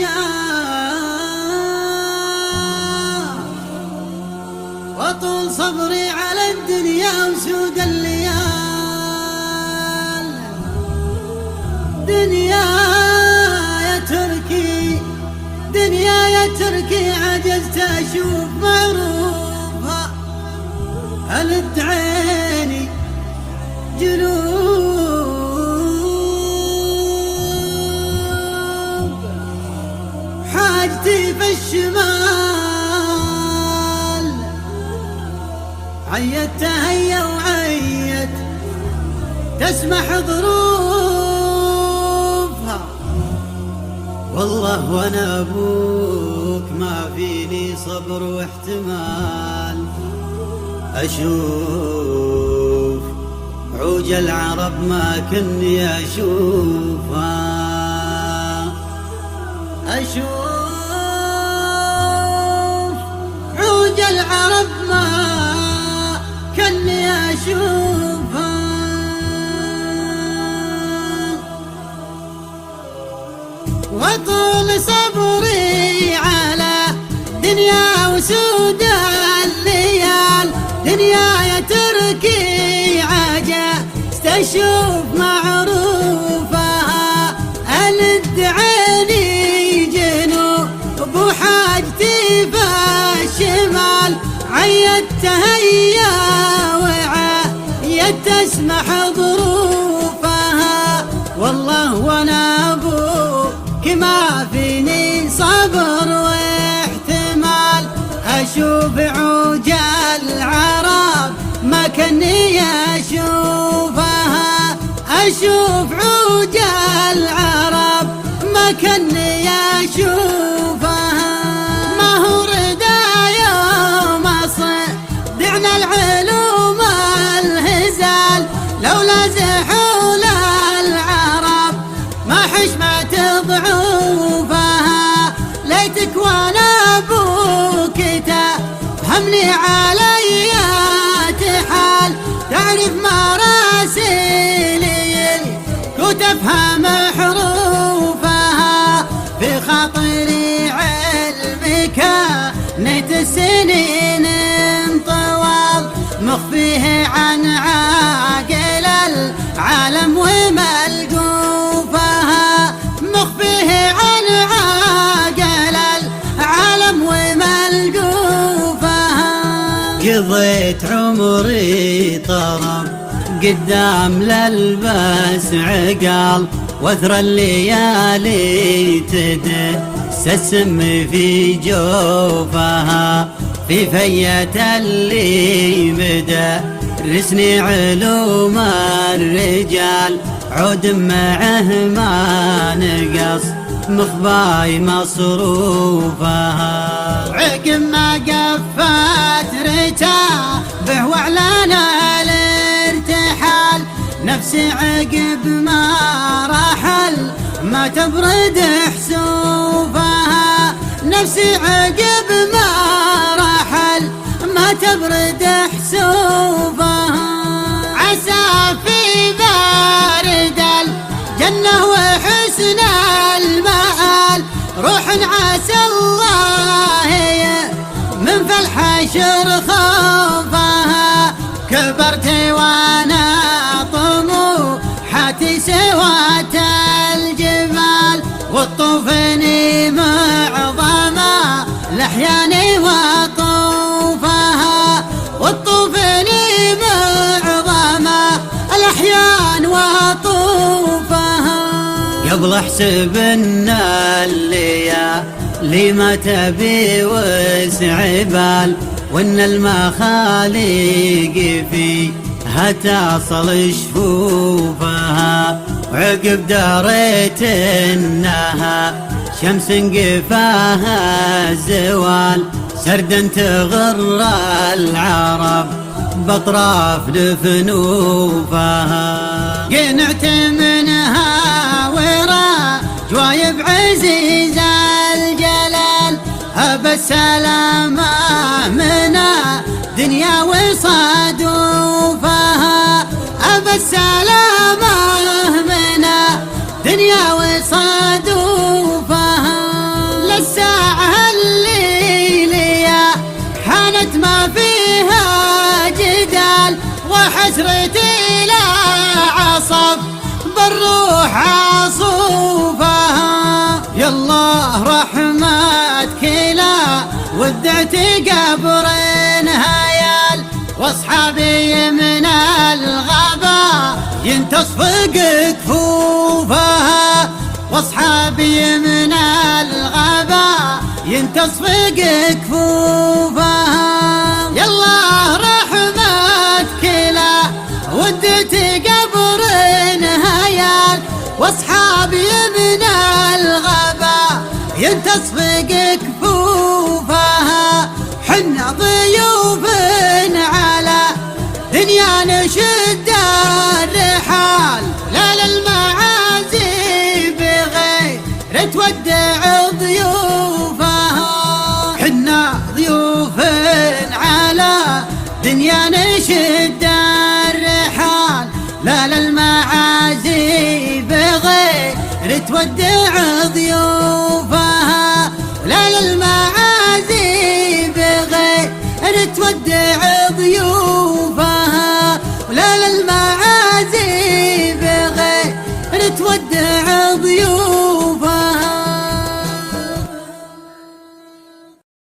الدنيا وطول صبري على الدنيا وسود الليال. دنيا يا تركي، دنيا يا تركي، عجزت أشوف معروفها. ألد عيني جنوب، حاجتي في الشمال. عيت تهيا وعيت تسمح ظروفها. والله وانا ابوك ما فيني صبر واحتمال. اشوف عوج العرب ما كني اشوفها. اشوف عوج العرب ما كني اشوفها. وطول صبري على دنيا وسود الليال. دنيا يا تركي عجزت اشوف معروفها. ألد عيني جنوب وحاجتي في الشمال. عيت تهيا وعيت تسمح ظروفها. والله وانا ابوك ما فيني صبر واحتمال. اشوف عوج العرب ما كني اشوفها. اشوف عوج العرب ما كني اشوفها. ما هو ردا يوم صدعنا العلوم الهزال. لولا زحول العرب ما حشمت ضعوفها. ليتك وانا ابوك تفهمني عليات حال. تعرف مراسيلي وتفهم حروفها. في خاطري علمك نيت السنين طوال. مخفيه عن عاقل العالم وملقوفها. مخفيه عن عاقل العالم وملقوفها. قضيت عمري طرب قدام للبس عقال. وثر الليالي تدسم في جوفها. في فية اللي مدرسني علوم الرجال. عود معه ما نقص مخباي مصروفها. عقب ما قفت رتابه واعلان الارتحال. نفسي عقب ما رحل ما تبرد حسوفها. نفسي عقب ما رحل ما تبرد حسوفها. عسى في بارد الجنة وحسن المآل. روح عسى الله من في الحشر خوفها. كبرت وانا طموحاتي سوات الجبال. والطوفني معظمة الأحيان وطوفها. والطوفني معظمة الأحيان وطوفها. قبل احسب ان الليالي ما تبي وسع بال. وان المخاليق فيها تصل شفوفها. وعقب دريت انها شمس انقفاها الزوال. سردا تغر العرب باطراف لفنوفها. قنعت منها جوايب عزيز الجلال. أبى السلامة من دنيا وصدوفها. أبى السلامة من دنيا وصدوفها. كانت ما فيها جدال، وحسرتي لا عصف بالروح عصوفها. يالله رحمتك لا ودعت قبر هيال، واصحابي من الغابة ينتصفق كفوفها، واصحابي من الغابة ينتصفق كفوفها. يالله رحمتك لا ودعت قبر هيال، واصحابي من الغابة ينتصفق كفوفها. حنا ضيوف على دنيا نشد الرحال، لا للمعازي بغير تودع ضيوفها. حنا ضيوف على دنيا نشد الرحال، لا للمعازي بغير تودع ضيوفها.